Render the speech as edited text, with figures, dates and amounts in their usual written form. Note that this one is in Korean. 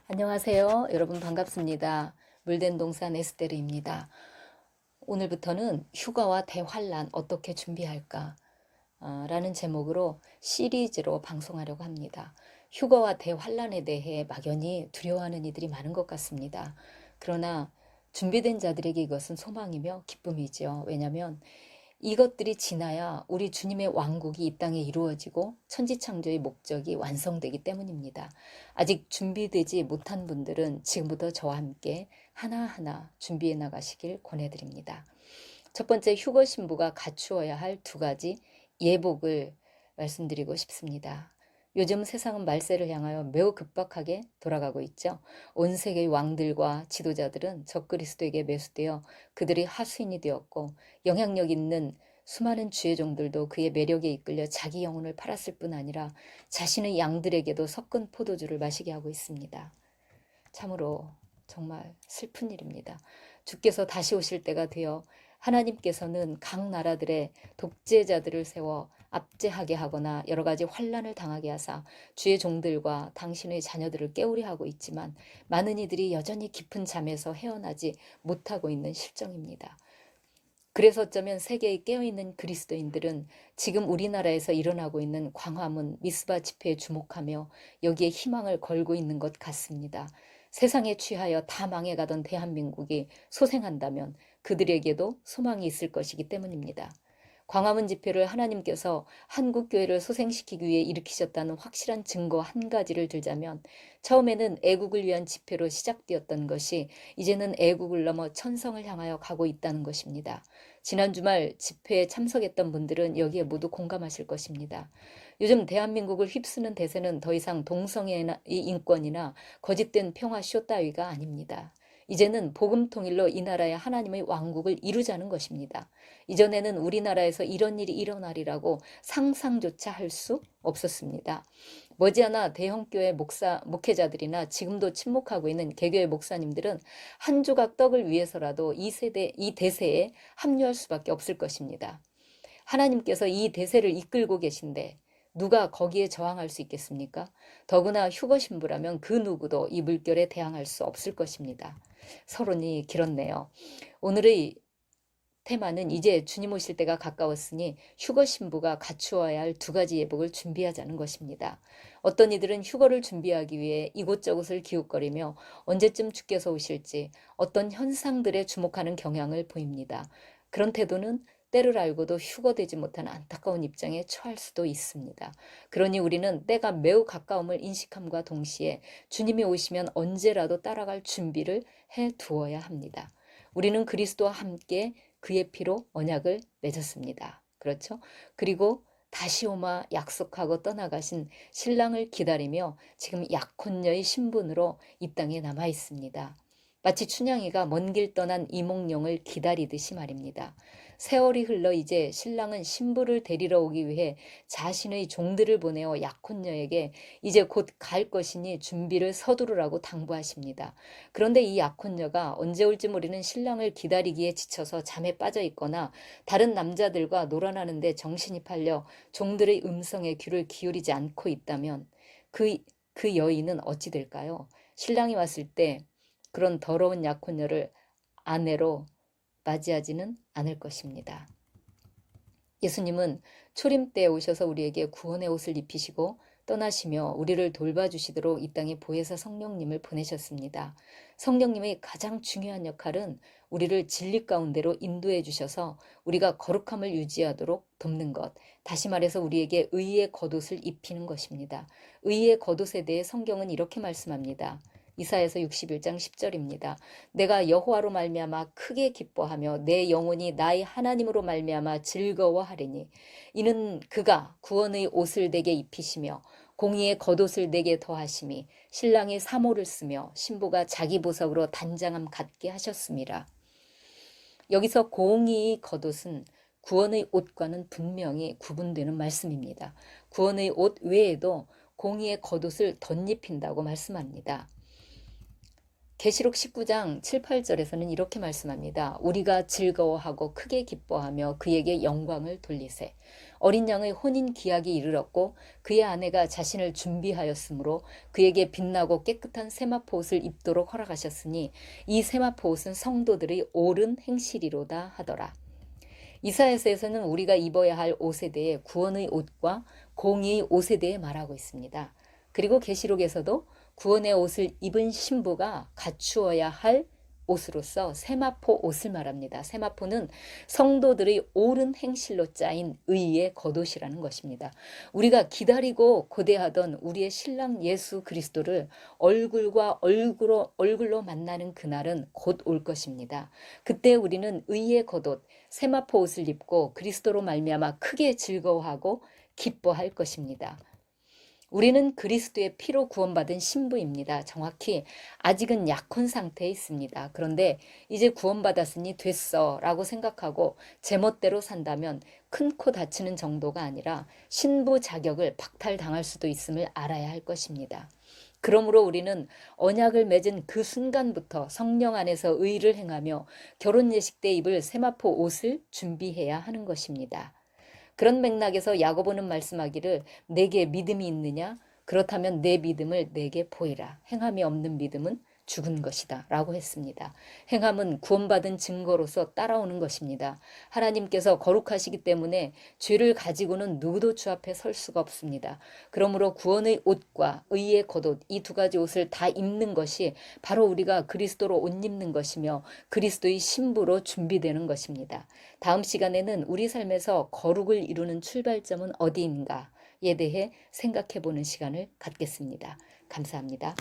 안녕하세요. 여러분 반갑습니다. 물된 동산 에스테르입니다. 오늘부터는 휴가와 대환란 어떻게 준비할까? 라는 제목으로 시리즈로 방송하려고 합니다. 휴가와 대환란에 대해 막연히 두려워하는 이들이 많은 것 같습니다. 그러나 준비된 자들에게 이것은 소망이며 기쁨이죠. 왜냐하면 이것들이 지나야 우리 주님의 왕국이 이 땅에 이루어지고 천지창조의 목적이 완성되기 때문입니다. 아직 준비되지 못한 분들은 지금부터 저와 함께 하나하나 준비해 나가시길 권해드립니다. 첫 번째, 휴거 신부가 갖추어야 할 두 가지 예복을 말씀드리고 싶습니다. 요즘 세상은 말세를 향하여 매우 급박하게 돌아가고 있죠. 온 세계의 왕들과 지도자들은 적그리스도에게 매수되어 그들의 하수인이 되었고, 영향력 있는 수많은 주의 종들도 그의 매력에 이끌려 자기 영혼을 팔았을 뿐 아니라 자신의 양들에게도 섞은 포도주를 마시게 하고 있습니다. 참으로 정말 슬픈 일입니다. 주께서 다시 오실 때가 되어 하나님께서는 각 나라들의 독재자들을 세워 압제하게 하거나 여러 가지 환란을 당하게 하사 주의 종들과 당신의 자녀들을 깨우려 하고 있지만 많은 이들이 여전히 깊은 잠에서 헤어나지 못하고 있는 실정입니다. 그래서 어쩌면 세계에 깨어있는 그리스도인들은 지금 우리나라에서 일어나고 있는 광화문 미스바 집회에 주목하며 여기에 희망을 걸고 있는 것 같습니다. 세상에 취하여 다 망해가던 대한민국이 소생한다면 그들에게도 소망이 있을 것이기 때문입니다. 광화문 집회를 하나님께서 한국교회를 소생시키기 위해 일으키셨다는 확실한 증거 한 가지를 들자면, 처음에는 애국을 위한 집회로 시작되었던 것이 이제는 애국을 넘어 천성을 향하여 가고 있다는 것입니다. 지난 주말 집회에 참석했던 분들은 여기에 모두 공감하실 것입니다. 요즘 대한민국을 휩쓰는 대세는 더 이상 동성애의 인권이나 거짓된 평화쇼 따위가 아닙니다. 이제는 복음 통일로 이 나라의 하나님의 왕국을 이루자는 것입니다. 이전에는 우리나라에서 이런 일이 일어나리라고 상상조차 할 수 없었습니다. 머지않아 대형교회 목회자들이나 지금도 침묵하고 있는 개교의 목사님들은 한 조각 떡을 위해서라도 이 대세에 합류할 수밖에 없을 것입니다. 하나님께서 이 대세를 이끌고 계신데 누가 거기에 저항할 수 있겠습니까? 더구나 휴거 신부라면 그 누구도 이 물결에 대항할 수 없을 것입니다. 서론이 길었네요. 오늘의 테마는 이제 주님 오실 때가 가까웠으니 휴거 신부가 갖추어야 할 두 가지 예복을 준비하자는 것입니다. 어떤 이들은 휴거를 준비하기 위해 이곳저곳을 기웃거리며 언제쯤 주께서 오실지 어떤 현상들에 주목하는 경향을 보입니다. 그런 태도는 때를 알고도 휴거되지 못한 안타까운 입장에 처할 수도 있습니다. 그러니 우리는 때가 매우 가까움을 인식함과 동시에 주님이 오시면 언제라도 따라갈 준비를 해 두어야 합니다. 우리는 그리스도와 함께 그의 피로 언약을 맺었습니다. 그렇죠? 그리고 다시 오마 약속하고 떠나가신 신랑을 기다리며 지금 약혼녀의 신분으로 이 땅에 남아 있습니다. 마치 춘향이가 먼 길 떠난 이몽룡을 기다리듯이 말입니다. 세월이 흘러 이제 신랑은 신부를 데리러 오기 위해 자신의 종들을 보내어 약혼녀에게 이제 곧 갈 것이니 준비를 서두르라고 당부하십니다. 그런데 이 약혼녀가 언제 올지 모르는 신랑을 기다리기에 지쳐서 잠에 빠져 있거나 다른 남자들과 놀아나는데 정신이 팔려 종들의 음성에 귀를 기울이지 않고 있다면 그 여인은 어찌 될까요? 신랑이 왔을 때 그런 더러운 약혼녀를 아내로 맞이하지는 않을 것입니다. 예수님은 초림 때에 오셔서 우리에게 구원의 옷을 입히시고 떠나시며 우리를 돌봐주시도록 이 땅에 보혜사 성령님을 보내셨습니다. 성령님의 가장 중요한 역할은 우리를 진리 가운데로 인도해 주셔서 우리가 거룩함을 유지하도록 돕는 것, 다시 말해서 우리에게 의의 겉옷을 입히는 것입니다. 의의 겉옷에 대해 성경은 이렇게 말씀합니다. 이사야서 61장 10절입니다. 내가 여호와로 말미암아 크게 기뻐하며 내 영혼이 나의 하나님으로 말미암아 즐거워하리니 이는 그가 구원의 옷을 내게 입히시며 공의의 겉옷을 내게 더하심이 신랑이 사모를 쓰며 신부가 자기 보석으로 단장함 갖게 하셨습니다. 여기서 공의의 겉옷은 구원의 옷과는 분명히 구분되는 말씀입니다. 구원의 옷 외에도 공의의 겉옷을 덧입힌다고 말씀합니다. 계시록 19장 7, 8절에서는 이렇게 말씀합니다. 우리가 즐거워하고 크게 기뻐하며 그에게 영광을 돌리세. 어린 양의 혼인 기약이 이르렀고 그의 아내가 자신을 준비하였으므로 그에게 빛나고 깨끗한 세마포 옷을 입도록 허락하셨으니 이 세마포 옷은 성도들의 옳은 행실이로다 하더라. 이사야서에서는 우리가 입어야 할 옷에 대해 구원의 옷과 공의의 옷에 대해 말하고 있습니다. 그리고 계시록에서도 구원의 옷을 입은 신부가 갖추어야 할 옷으로서 세마포 옷을 말합니다. 세마포는 성도들의 옳은 행실로 짜인 의의 겉옷이라는 것입니다. 우리가 기다리고 고대하던 우리의 신랑 예수 그리스도를 얼굴과 얼굴로 만나는 그날은 곧 올 것입니다. 그때 우리는 의의 겉옷, 세마포 옷을 입고 그리스도로 말미암아 크게 즐거워하고 기뻐할 것입니다. 우리는 그리스도의 피로 구원받은 신부입니다. 정확히 아직은 약혼 상태에 있습니다. 그런데 이제 구원받았으니 됐어 라고 생각하고 제멋대로 산다면 큰 코 다치는 정도가 아니라 신부 자격을 박탈당할 수도 있음을 알아야 할 것입니다. 그러므로 우리는 언약을 맺은 그 순간부터 성령 안에서 의를 행하며 결혼 예식 때 입을 세마포 옷을 준비해야 하는 것입니다. 그런 맥락에서 야고보는 말씀하기를 내게 믿음이 있느냐? 그렇다면 내 믿음을 내게 보이라. 행함이 없는 믿음은 죽은 것이다 라고 했습니다. 행함은 구원받은 증거로서 따라오는 것입니다. 하나님께서 거룩하시기 때문에 죄를 가지고는 누구도 주 앞에 설 수가 없습니다. 그러므로 구원의 옷과 의의 겉옷 이 두 가지 옷을 다 입는 것이 바로 우리가 그리스도로 옷 입는 것이며 그리스도의 신부로 준비되는 것입니다. 다음 시간에는 우리 삶에서 거룩을 이루는 출발점은 어디인가에 대해 생각해 보는 시간을 갖겠습니다. 감사합니다.